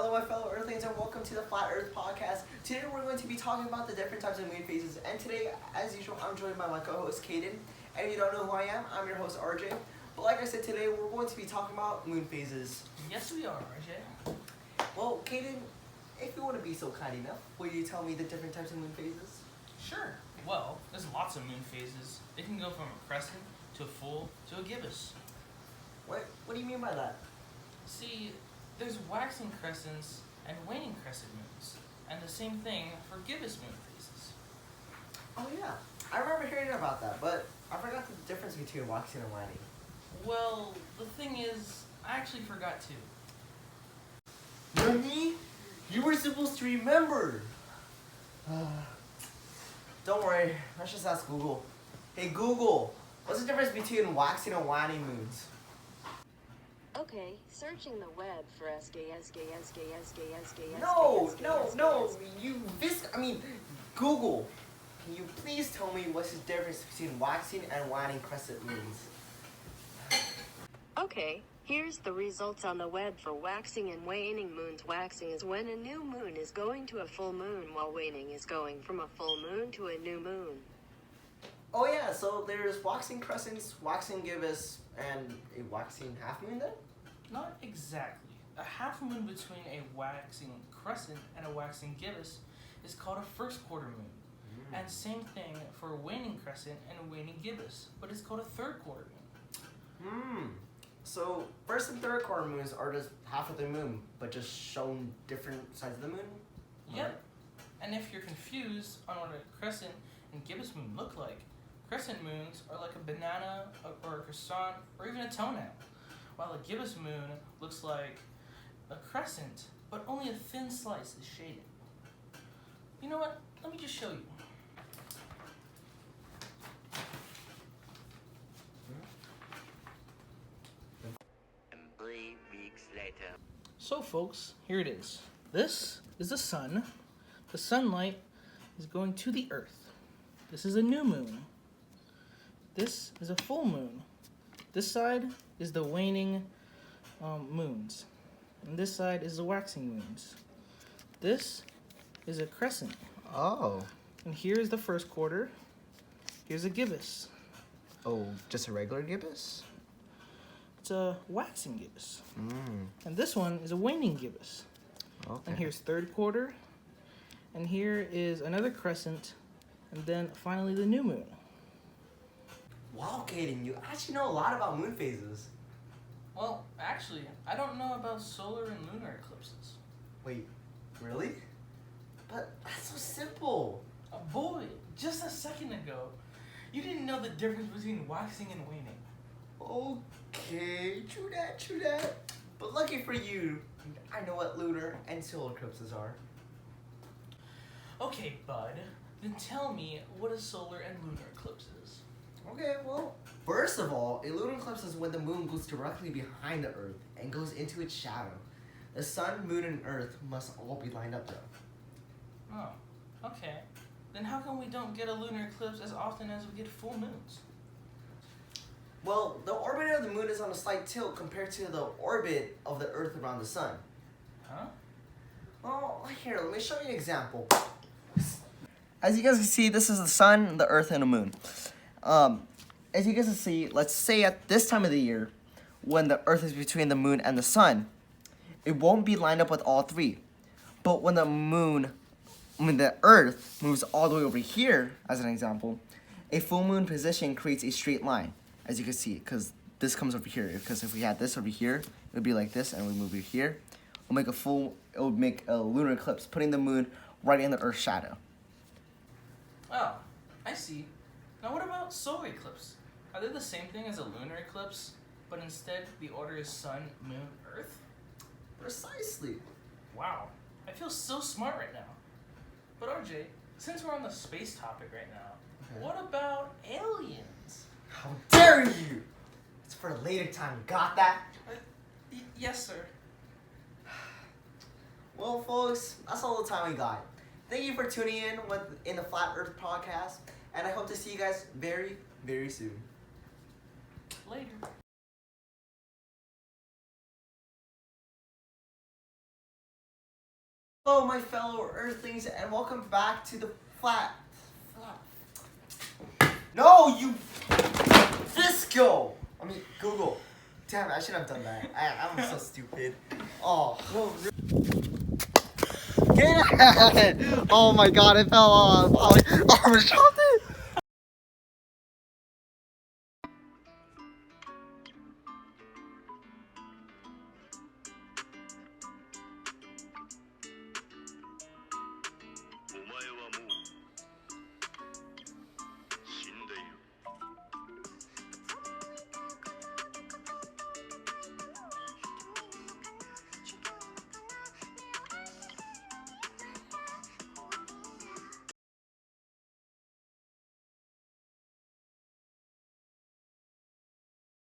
Hello, my fellow Earthlings, and welcome to the Flat Earth Podcast. Today, we're going to be talking about the different types of moon phases. And today, as usual, I'm joined by my co-host, Caden. And if you don't know who I am, I'm your host, RJ. But like I said, today, we're going to be talking about moon phases. Yes, we are, RJ. Well, Caden, if you want to be so kind enough, will you tell me the different types of moon phases? Sure. Well, there's lots of moon phases. They can go from a crescent to a full to a gibbous. What do you mean by that? See, there's waxing crescents and waning crescent moons, and the same thing for gibbous moon phases. Oh, yeah. I remember hearing about that, but I forgot the difference between waxing and waning. Well, the thing is, I actually forgot too. Nani? You were supposed to remember. Don't worry, let's just ask Google. Hey Google, what's the difference between waxing and waning moons? Okay, searching the web for No, Google. Can you please tell me what's the difference between waxing and waning crescent moons? Okay, here's the results on the web for waxing and waning moons. Waxing is when a new moon is going to a full moon, while waning is going from a full moon to a new moon. Oh yeah, so there's waxing crescents, waxing gibbous, and a waxing half moon then? Not exactly. A half moon between a waxing crescent and a waxing gibbous is called a first quarter moon. And same thing for a waning crescent and a waning gibbous, but it's called a third quarter moon. So first and third quarter moons are just half of the moon, but just shown different sides of the moon? Yep. Right. And if you're confused on what a crescent and gibbous moon look like, crescent moons are like a banana or a croissant or even a toenail, while a gibbous moon looks like a crescent, but only a thin slice is shaded. You know what? Let me just show you. And 3 weeks later. So folks, here it is. This is the sun. The sunlight is going to the earth. This is a new moon. This is a full moon. This side is the waning moons. And this side is the waxing moons. This is a crescent. Oh. And here's the first quarter. Here's a gibbous. Oh, just a regular gibbous? It's a waxing gibbous. Mm. And this one is a waning gibbous. Okay. And here's third quarter. And here is another crescent. And then finally the new moon. Wow, Caden, you actually know a lot about moon phases. Well, actually, I don't know about solar and lunar eclipses. Wait, really? But that's so simple. Boy, just a second ago, you didn't know the difference between waxing and waning. Okay, true that. But lucky for you, I know what lunar and solar eclipses are. Okay, bud, then tell me what a solar and lunar eclipse is. Okay, well, first of all, a lunar eclipse is when the moon goes directly behind the earth and goes into its shadow. The sun, moon, and earth must all be lined up though. Oh, okay. Then how come we don't get a lunar eclipse as often as we get full moons? Well, the orbit of the moon is on a slight tilt compared to the orbit of the earth around the sun. Huh? Well, here, let me show you an example. As you guys can see, this is the sun, the earth, and the moon. As you guys can see, let's say at this time of the year, when the earth is between the moon and the sun, it won't be lined up with all three. But when the earth moves all the way over here, as an example, a full moon position creates a straight line, as you can see, because this comes over here. Because if we had this over here, it would be like this, and we move it here. It would make a lunar eclipse, putting the moon right in the earth's shadow. Oh, I see. Now what about solar eclipse? Are they the same thing as a lunar eclipse, but instead the order is sun, moon, earth? Precisely. Wow, I feel so smart right now. But RJ, since we're on the space topic right now, what about aliens? How dare you! It's for a later time, got that? Yes, sir. Well, folks, that's all the time we got. Thank you for tuning in the Flat Earth Podcast, and I hope to see you guys very, very soon. Later. Hello, my fellow Earthlings, and welcome back to the flat. No, you. Visco! I mean, Google. Damn, I shouldn't have done that. I'm so stupid. Oh. Get out! Oh my god, it fell off. Oh,